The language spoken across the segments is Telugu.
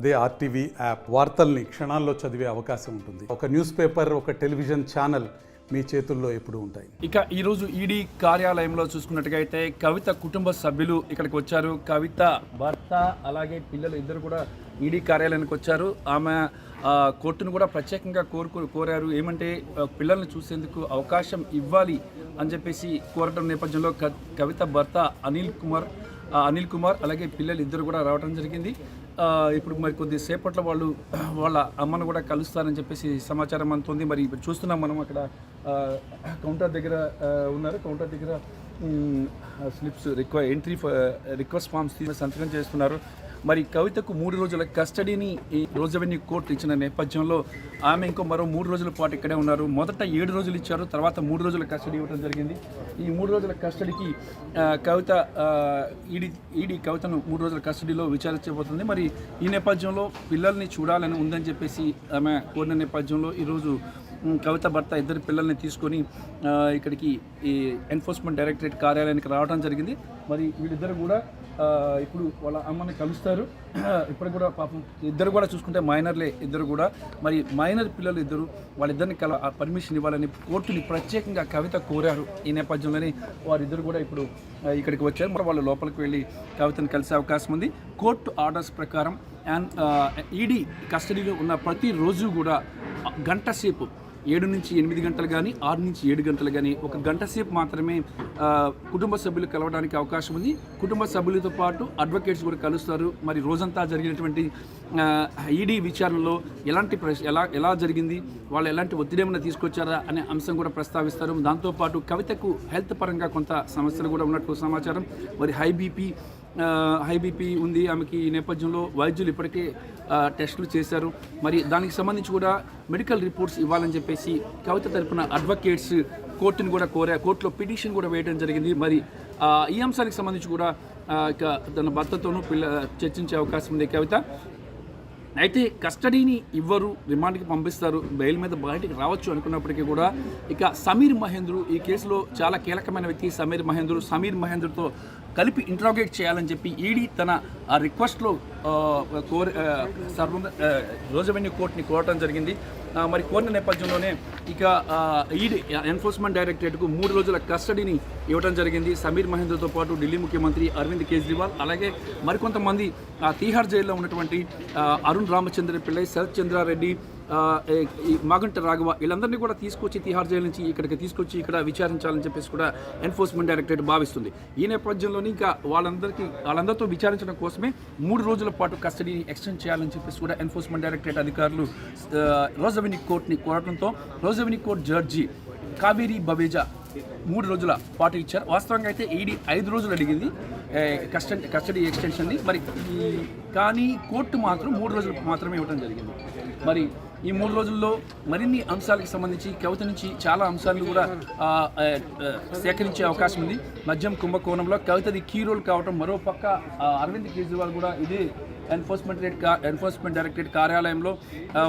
అదే ఆర్టీవీ యాప్ వార్తల్ని క్షణాల్లో చదివే అవకాశం ఉంటుంది. ఒక న్యూస్ పేపర్, ఒక టెలివిజన్ ఛానల్ మీ చేతుల్లో ఎప్పుడూ ఉంటాయి. ఇక ఈరోజు ఈడీ కార్యాలయంలో చూసుకున్నట్టుగైతే కవిత కుటుంబ సభ్యులు ఇక్కడికి వచ్చారు. కవిత భర్త అలాగే పిల్లలు ఇద్దరు కూడా ఈడీ కార్యాలయానికి వచ్చారు. ఆమె కోర్టును కూడా ప్రత్యేకంగా కోరారు. ఏమంటే పిల్లల్ని చూసేందుకు అవకాశం ఇవ్వాలి అని చెప్పేసి కోరటం నేపథ్యంలో కవిత భర్త అనిల్ కుమార్ అలాగే పిల్లలు ఇద్దరు కూడా రావడం జరిగింది. ఇప్పుడు మరి కొద్దిసేపట్లో వాళ్ళ అమ్మను కూడా కలుస్తారని చెప్పేసి సమాచారం అందుతుంది. మరి ఇప్పుడు చూస్తున్నాం మనం అక్కడ కౌంటర్ దగ్గర ఉన్నారు. కౌంటర్ దగ్గర స్లిప్స్ ఎంట్రీ రిక్వెస్ట్ ఫామ్స్ సంతకం చేస్తున్నారు. మరి కవితకు 3 రోజుల కస్టడీని రోజు అవెన్యూ కోర్టు ఇచ్చిన నేపథ్యంలో ఆమె ఇంకో మరో 3 రోజుల పాటు ఇక్కడే ఉన్నారు. మొదట 7 రోజులు ఇచ్చారు, తర్వాత 3 రోజుల కస్టడీ ఇవ్వడం జరిగింది. ఈ 3 రోజుల కస్టడీకి ఈడీ కవితను 3 రోజుల కస్టడీలో విచారించబోతుంది. మరి ఈ నేపథ్యంలో పిల్లల్ని చూడాలని ఉందని చెప్పేసి ఆమె కోరిన నేపథ్యంలో ఈరోజు కవిత భర్త ఇద్దరు పిల్లల్ని తీసుకొని ఇక్కడికి ఈ ఎన్ఫోర్స్మెంట్ డైరెక్టరేట్ కార్యాలయానికి రావడం జరిగింది. మరి వీళ్ళిద్దరు కూడా ఇప్పుడు వాళ్ళ అమ్మని కలుస్తారు. ఇప్పుడు కూడా పాపం ఇద్దరు కూడా చూసుకుంటే మైనర్లే ఇద్దరు కూడా. మరి మైనర్ పిల్లలు ఇద్దరు, వాళ్ళిద్దరిని పర్మిషన్ ఇవ్వాలని కోర్టుని ప్రత్యేకంగా కవిత కోరారు. ఈ నేపథ్యంలోనే వారిద్దరు కూడా ఇప్పుడు ఇక్కడికి వచ్చారు. మరి వాళ్ళు లోపలికి వెళ్ళి కవితను కలిసే అవకాశం ఉంది. కోర్టు ఆర్డర్స్ ప్రకారం ఈడీ కస్టడీలో ఉన్న ప్రతిరోజు కూడా గంట సేపు 7 నుంచి 8 గంటలు కానీ 6 నుంచి 7 గంటలు కానీ 1 గంట సేపు మాత్రమే కుటుంబ సభ్యులు కలవడానికి అవకాశం ఉంది. కుటుంబ సభ్యులతో పాటు అడ్వకేట్స్ కూడా కలుస్తారు. మరి రోజంతా జరిగినటువంటి ఈడీ విచారణలో ఎలా జరిగింది, వాళ్ళు ఎలాంటి ఒత్తిడి ఏమైనా తీసుకొచ్చారా అనే అంశం కూడా ప్రస్తావిస్తారు. దాంతోపాటు కవితకు హెల్త్ పరంగా కొంత సమస్యలు కూడా ఉన్నట్టు సమాచారం. మరి హై బీపీ ఉంది ఆమెకి. ఈ నేపథ్యంలో వైద్యులు ఇప్పటికే టెస్టులు చేశారు. మరి దానికి సంబంధించి కూడా మెడికల్ రిపోర్ట్స్ ఇవ్వాలని చెప్పేసి కవిత తరపున అడ్వకేట్స్ కోర్టును కూడా కోర్టులో పిటిషన్ కూడా వేయడం జరిగింది. మరి ఈ అంశానికి సంబంధించి కూడా తన భర్తతోనూ చర్చించే అవకాశం ఉంది కవిత. అయితే కస్టడీని ఇవ్వరు, రిమాండ్కి పంపిస్తారు, బెయిల్ మీద బయటికి రావచ్చు అనుకున్నప్పటికీ కూడా ఇక సమీర్ మహేంద్రు ఈ కేసులో చాలా కీలకమైన వ్యక్తి. సమీర్ మహేంద్రుతో కలిపి ఇంట్రాగేట్ చేయాలని చెప్పి ఈడీ తన రిక్వెస్ట్లో రోజు అవెన్యూ కోర్టుని కోరటం జరిగింది. మరి కోరిన నేపథ్యంలోనే ఇక ఈడీ ఎన్ఫోర్స్మెంట్ డైరెక్టరేట్కు 3 రోజుల కస్టడీని ఇవ్వడం జరిగింది. సమీర్ మహేంద్రతో పాటు ఢిల్లీ ముఖ్యమంత్రి అరవింద్ కేజ్రీవాల్ అలాగే మరికొంతమంది తీహార్ జైల్లో ఉన్నటువంటి అరుణ్ రామచంద్ర పిల్లై, శరత్ చంద్రారెడ్డి, మాగంట రాఘవ వీళ్ళందరినీ కూడా తీసుకొచ్చి తీహార్ జైలు నుంచి ఇక్కడికి తీసుకొచ్చి ఇక్కడ విచారించాలని చెప్పేసి కూడా ఎన్ఫోర్స్మెంట్ డైరెక్టరేట్ భావిస్తుంది. ఈ నేపథ్యంలోనే ఇంకా వాళ్ళందరితో విచారించడం కోసమే 3 రోజుల పాటు కస్టడీని ఎక్స్టెండ్ చేయాలని చెప్పేసి కూడా ఎన్ఫోర్స్మెంట్ డైరెక్టరేట్ అధికారులు రోజు అవెన్యూ కోర్టుని కోరడంతో రోజు avenue court judge Kaveri Baweja 3 రోజుల పాటు ఇచ్చారు. వాస్తవంగా అయితే ఈడీ 5 రోజులు అడిగింది కస్టడీ ఎక్స్టెన్షన్ని. మరి కానీ కోర్టు మాత్రం 3 రోజులు మాత్రమే ఇవ్వడం జరిగింది. మరి ఈ 3 రోజుల్లో మరిన్ని అంశాలకు సంబంధించి కవిత నుంచి చాలా అంశాలను కూడా సేకరించే అవకాశం ఉంది. మద్యం కుంభకోణంలో కవితది కీ రోల్ కావటం, మరోపక్క అరవింద్ కేజ్రీవాల్ కూడా ఇదే ఎన్ఫోర్స్మెంట్ డైరెక్టరేట్ కార్యాలయంలో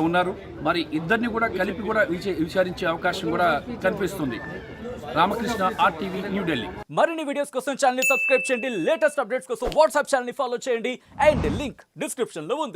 ఉన్నారు. మరి ఇద్దరిని కూడా కలిపి కూడా విచారించే అవకాశం కూడా కనిపిస్తుంది. రామకృష్ణ, RTV, న్యూఢిల్లీ. మరిన్ని వీడియోస్ కోసం ఛానల్ ని సబ్స్క్రైబ్ చేయండి. లేటెస్ట్ అప్డేట్స్ కోసం వాట్సాప్ ఛానల్ ని ఫాలో చేయండి. అండ్ లింక్ డిస్క్రిప్షన్ లో ఉంది.